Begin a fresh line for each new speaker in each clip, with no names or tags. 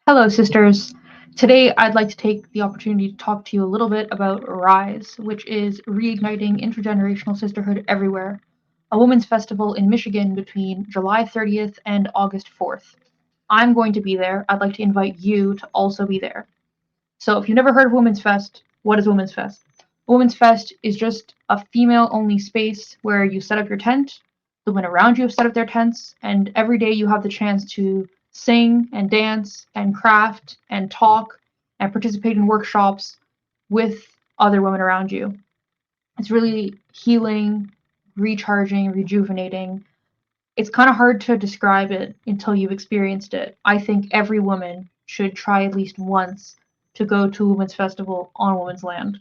Hello, sisters. Today, I'd like to take the opportunity to talk to you a little bit about RISE, which is Reigniting Intergenerational Sisterhood Everywhere, a women's festival in Michigan between July 30th and August 4th. I'm going to be there. I'd like to invite you to also be there. So, if you've never heard of Women's Fest, what is Women's Fest? Women's Fest is just a female only space where you set up your tent, the women around you have set up their tents, and every day you have the chance to sing and dance and craft and talk and participate in workshops with other women around you. It's really healing, recharging, rejuvenating. It's kind of hard to describe it until you've experienced it. I think every woman should try at least once to go to a women's festival on women's land.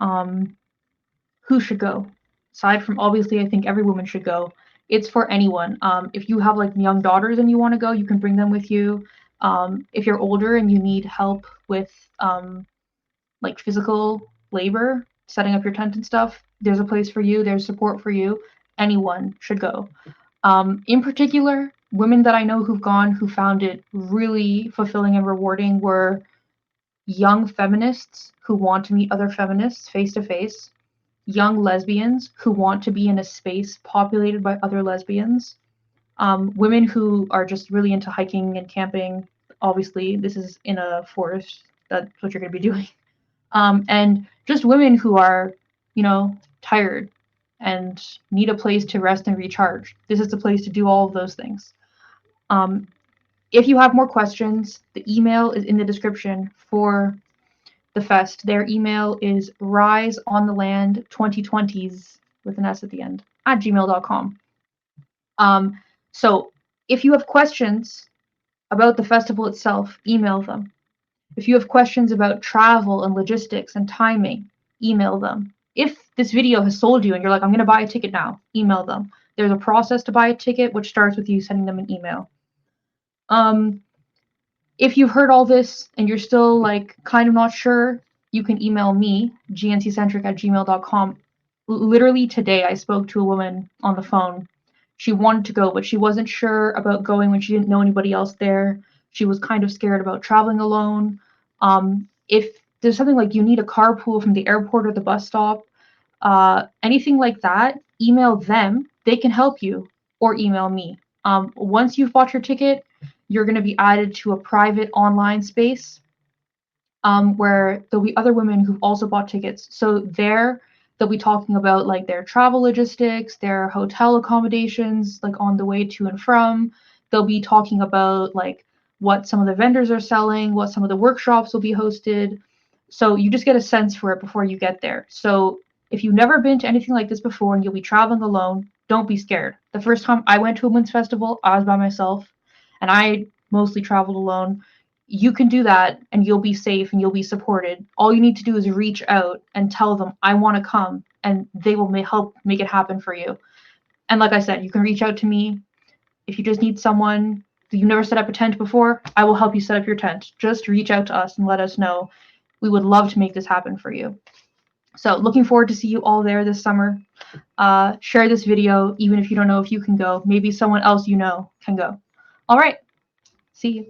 Who should go? Aside from obviously, I think every woman should go. It's for anyone. If you have like young daughters and you want to go, you can bring them with you. If you're older and you need help with like physical labor, setting up your tent and stuff, there's a place for you. There's support for you. Anyone should go. In particular, women that I know who've gone who found it really fulfilling and rewarding were young feminists who want to meet other feminists face to face, young lesbians who want to be in a space populated by other lesbians, women who are just really into hiking and camping. Obviously, this is in a forest. That's what you're going to be doing. And just women who are, tired and need a place to rest and recharge. This is the place to do all of those things. If you have more questions, the email is in the description for the fest. Their email is riseontheland2020s with an S at the end at gmail.com. So if you have questions about the festival itself, email them. If you have questions about travel and logistics and timing, email them. If this video has sold you and you're like, I'm going to buy a ticket now, email them. There's a process to buy a ticket, which starts with you sending them an email. If you've heard all this and you're still like kind of not sure, you can email me, gnccentric@gmail.com. Literally today, I spoke to a woman on the phone. She wanted to go, but she wasn't sure about going when she didn't know anybody else there. She was kind of scared about traveling alone. If there's something like you need a carpool from the airport or the bus stop, anything like that, email them. They can help you, or email me. Once you've bought your ticket, you're going to be added to a private online space where there'll be other women who've also bought tickets. So there, they'll be talking about like their travel logistics, their hotel accommodations, like on the way to and from. They'll be talking about like what some of the vendors are selling, what some of the workshops will be hosted. So you just get a sense for it before you get there. So if you've never been to anything like this before and you'll be traveling alone, don't be scared. The first time I went to a women's festival, I was by myself and I mostly traveled alone. You can do that and you'll be safe and you'll be supported. All you need to do is reach out and tell them, I want to come, and they will help make it happen for you. And like I said, you can reach out to me. If you just need someone, you've never set up a tent before, I will help you set up your tent. Just reach out to us and let us know. We would love to make this happen for you. So looking forward to see you all there this summer. Share this video, even if you don't know if you can go. Maybe someone else you know can go. All right. See you.